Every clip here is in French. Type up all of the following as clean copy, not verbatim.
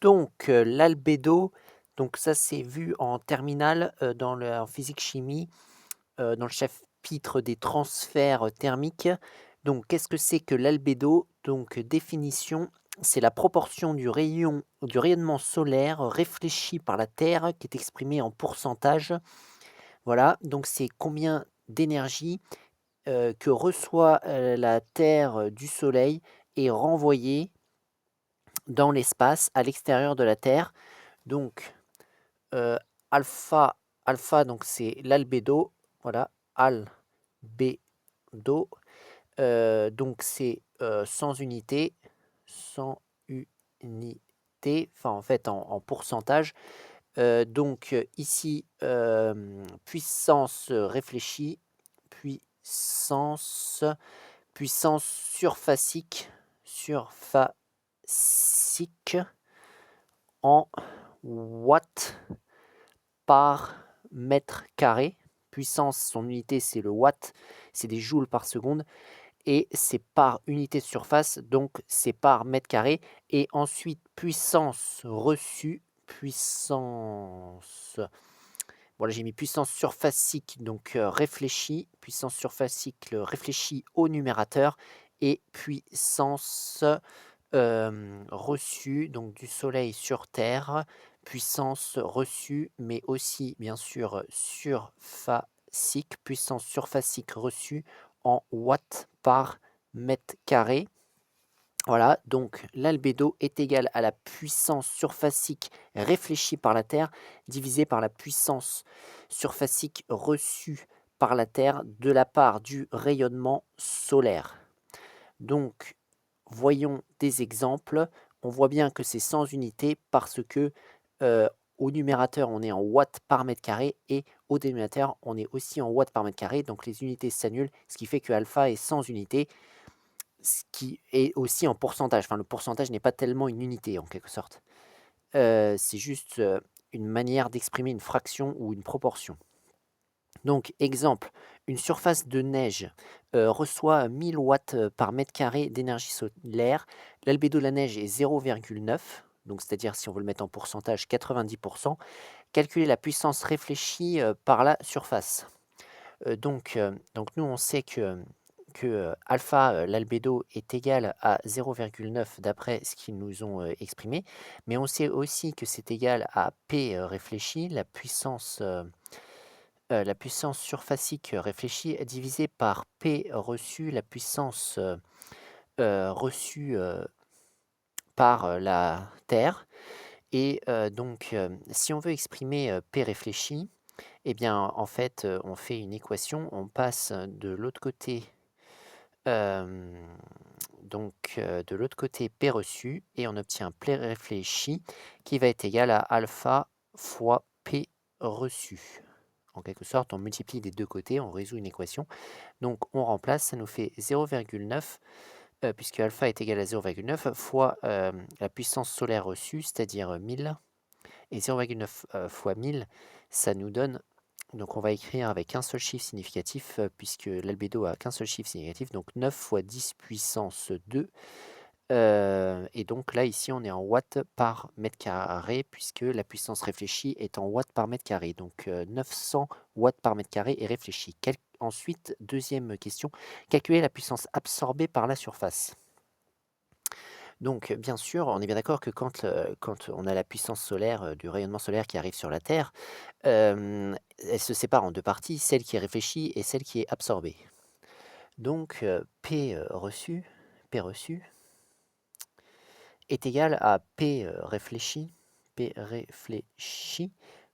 Donc, l'albédo, donc ça c'est vu en terminale, en physique-chimie, dans le chapitre des transferts thermiques. Donc qu'est-ce que c'est que l'albédo? Donc définition, c'est la proportion du rayonnement solaire réfléchi par la Terre qui est exprimée en pourcentage. Voilà, donc c'est combien d'énergie, que reçoit, la Terre, du soleil et renvoyée dans l'espace à l'extérieur de la Terre. Donc Heu, alpha alpha donc c'est l'albédo, voilà, albédo, donc c'est, sans unité, sans unité, enfin en fait en pourcentage, donc ici, puissance, réfléchie, puissance puissance surfacique en watts par mètre carré. Puissance, son unité, c'est le watt, c'est des joules par seconde et c'est par unité de surface, donc c'est par mètre carré. Et ensuite, puissance, voilà, j'ai mis puissance surfacique, donc réfléchie, puissance surfacique réfléchie au numérateur et puissance reçu donc du soleil sur terre, puissance reçue, mais aussi bien sûr, surfacique, puissance surfacique reçue en watts par mètre carré. Voilà, donc l'albédo est égal à la puissance surfacique réfléchie par la Terre divisée par la puissance surfacique reçue par la Terre de la part du rayonnement solaire. Donc, voyons des exemples. On voit bien que c'est sans unité parce que au numérateur, on est en watts par mètre carré et au dénominateur, on est aussi en watts par mètre carré. Donc, les unités s'annulent, ce qui fait que alpha est sans unité, ce qui est aussi en pourcentage. Enfin, le pourcentage n'est pas tellement une unité en quelque sorte. C'est juste une manière d'exprimer une fraction ou une proportion. Donc, exemple, une surface de neige reçoit 1000 watts par mètre carré d'énergie solaire. L'albédo de la neige est 0,9, donc c'est-à-dire si on veut le mettre en pourcentage 90%. Calculer la puissance réfléchie par la surface. Donc nous, on sait que alpha, l'albédo, est égal à 0,9 d'après ce qu'ils nous ont exprimé, mais on sait aussi que c'est égal à P réfléchi, la puissance surfacique réfléchie divisée par P reçu, la puissance reçue par la Terre. Et donc, si on veut exprimer P réfléchi, eh bien, en fait, on fait une équation, on passe de l'autre côté, de l'autre côté P reçu, et on obtient P réfléchi qui va être égal à alpha fois P reçu. En quelque sorte, on multiplie des deux côtés, on résout une équation. Donc on remplace, ça nous fait 0,9, puisque alpha est égal à 0,9 fois la puissance solaire reçue, c'est-à-dire 1000. Et 0,9 fois 1000, ça nous donne, donc on va écrire avec un seul chiffre significatif, puisque l'albédo a qu'un seul chiffre significatif, donc 9 fois 10 puissance 2. Et donc là, ici, on est en watts par mètre carré, puisque la puissance réfléchie est en watts par mètre carré. Donc 900 watts par mètre carré est réfléchi. Ensuite, deuxième question, calculer la puissance absorbée par la surface. Donc bien sûr, on est bien d'accord que quand on a la puissance solaire, du rayonnement solaire qui arrive sur la Terre, elle se sépare en deux parties, celle qui est réfléchie et celle qui est absorbée. Donc P reçu est égal à P réfléchi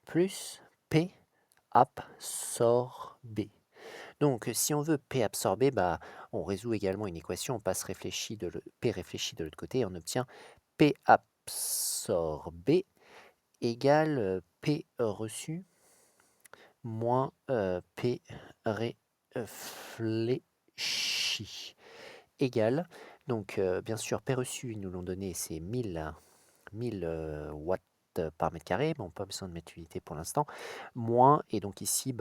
plus P absorbé. Donc si on veut P absorbé, bah, on résout également une équation, on passe P réfléchi de l'autre côté et on obtient P absorbé égale P reçu moins P réfléchi égale, donc bien sûr P reçu, ils nous l'ont donné, c'est 1000 watts par mètre carré, bon pas besoin de mettre unité pour l'instant, moins, et donc ici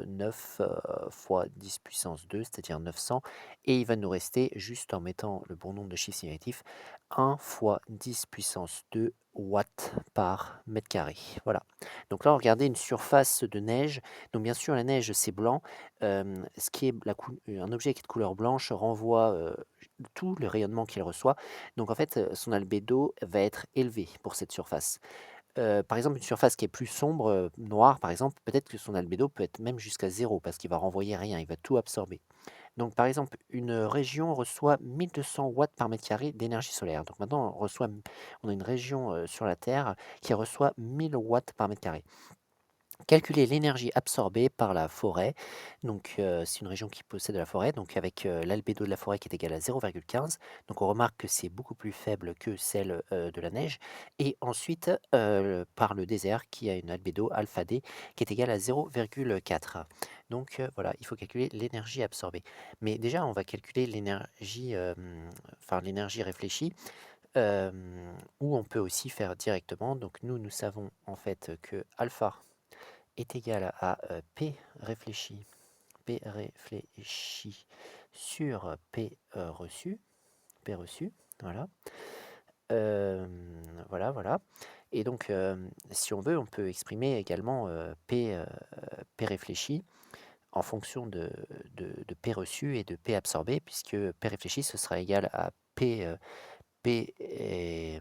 9 fois 10 puissance 2, c'est-à-dire 900, et il va nous rester, juste en mettant le bon nombre de chiffres significatifs, 1 fois 10 puissance 2 watts par mètre carré. Voilà. Donc là, regardez une surface de neige. Donc bien sûr, la neige, c'est blanc. Ce qui est un objet qui est de couleur blanche renvoie tout le rayonnement qu'il reçoit. Donc en fait, son albédo va être élevé pour cette surface. Par exemple, une surface qui est plus sombre, noire par exemple, peut-être que son albédo peut être même jusqu'à zéro parce qu'il va renvoyer rien, il va tout absorber. Donc par exemple, une région reçoit 1200 watts par mètre carré d'énergie solaire. Donc maintenant, on a une région sur la Terre qui reçoit 1000 watts par mètre carré. Calculer l'énergie absorbée par la forêt. Donc, c'est une région qui possède de la forêt, donc avec l'albédo de la forêt qui est égal à 0,15. Donc, on remarque que c'est beaucoup plus faible que celle de la neige. Et ensuite, par le désert qui a une albédo alpha D qui est égale à 0,4. Donc, voilà, il faut calculer l'énergie absorbée. Mais déjà, on va calculer l'énergie, enfin l'énergie réfléchie, ou on peut aussi faire directement. Donc, nous savons en fait que alpha est égal à P réfléchi sur P reçu, voilà. Voilà, voilà. Et donc, si on veut, on peut exprimer également P réfléchi en fonction de P reçu et de P absorbé, puisque P réfléchi, ce sera égal à P, P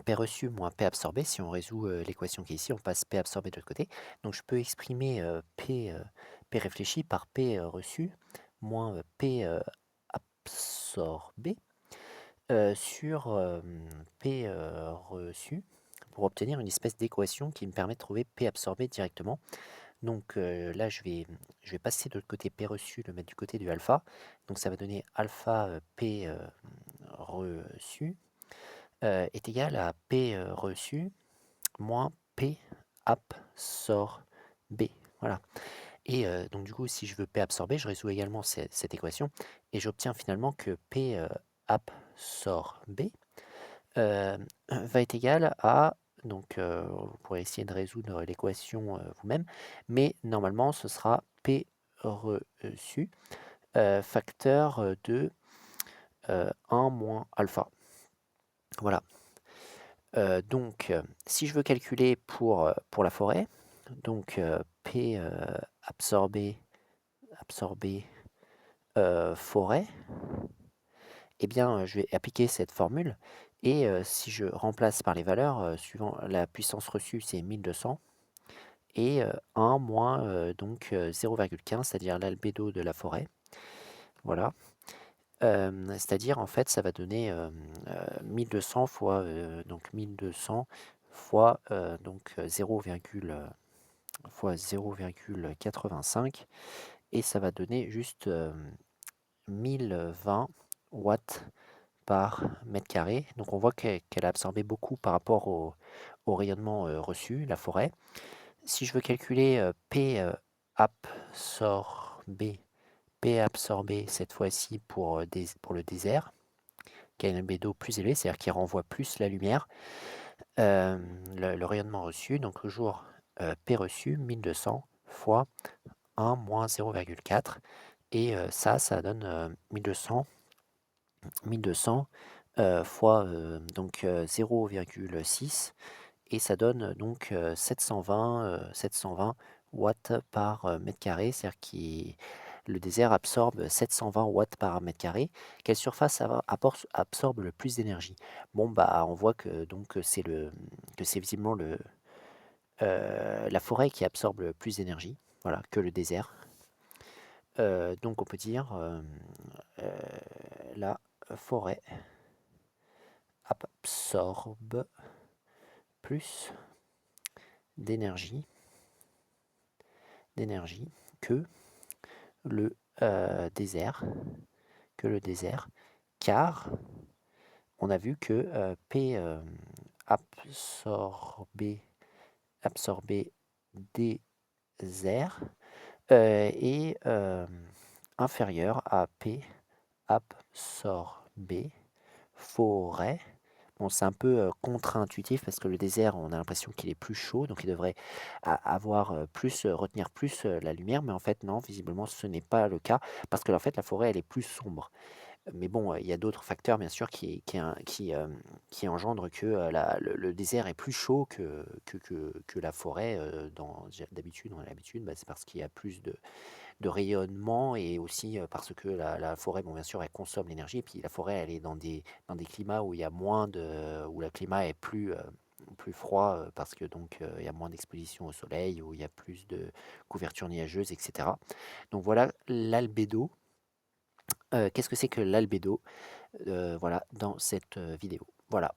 reçu moins P absorbé. Si on résout l'équation qui est ici, on passe P absorbé de l'autre côté. Donc je peux exprimer P réfléchi par P reçu moins P absorbé sur P reçu pour obtenir une espèce d'équation qui me permet de trouver P absorbé directement. Donc là, je vais passer de l'autre côté P reçu, le mettre du côté du alpha. Donc ça va donner alpha P reçu est égal à P reçu moins P absorbé. Voilà. Et donc du coup, si je veux P absorbé, je résous également cette équation et j'obtiens finalement que P absorbé va être égal à, donc vous pourrez essayer de résoudre l'équation vous-même, mais normalement ce sera P reçu facteur de 1 moins alpha. Voilà. Donc, si je veux calculer pour la forêt, donc P absorbé forêt, eh bien, je vais appliquer cette formule et si je remplace par les valeurs, suivant la puissance reçue, c'est 1200 et 1 moins donc 0,15, c'est-à-dire l'albédo de la forêt. Voilà. C'est-à-dire, en fait, ça va donner 1200 fois donc 1200 fois donc 0,85 et ça va donner juste 1020 watts par mètre carré. Donc on voit qu'elle a absorbé beaucoup par rapport au rayonnement reçu, la forêt. Si je veux calculer absorbé, P absorbé cette fois-ci pour le désert, qui a une albédo plus élevée, c'est-à-dire qui renvoie plus la lumière, le rayonnement reçu, donc toujours P reçu, 1200 fois 1 moins 0,4 et ça donne 1200 fois donc 0,6 et ça donne donc 720 watts par mètre carré, c'est-à-dire que le désert absorbe 720 watts par mètre carré. Quelle surface absorbe le plus d'énergie? Bon, bah, on voit que donc que c'est visiblement la forêt qui absorbe le plus d'énergie, voilà, que le désert. Donc on peut dire la forêt absorbe plus d'énergie que le désert, car on a vu que P absorbé, absorbé désert est inférieur à P absorbé forêt. Bon, c'est un peu contre-intuitif parce que le désert, on a l'impression qu'il est plus chaud, donc il devrait avoir plus, retenir plus la lumière, mais en fait non, visiblement ce n'est pas le cas parce que en fait la forêt elle est plus sombre. Mais bon, il y a d'autres facteurs bien sûr qui engendrent que, le désert est plus chaud que la forêt, d'habitude. On a l'habitude, bah, c'est parce qu'il y a plus de rayonnement et aussi, parce que la forêt, bon, bien sûr, elle consomme l'énergie et puis la forêt, elle est dans des climats où il y a moins de où le climat est plus froid, parce que donc, il y a moins d'exposition au soleil, où il y a plus de couverture nuageuse et cetera. Donc voilà l'albédo. Qu'est-ce que c'est que l'albédo? Voilà, dans cette, vidéo. Voilà.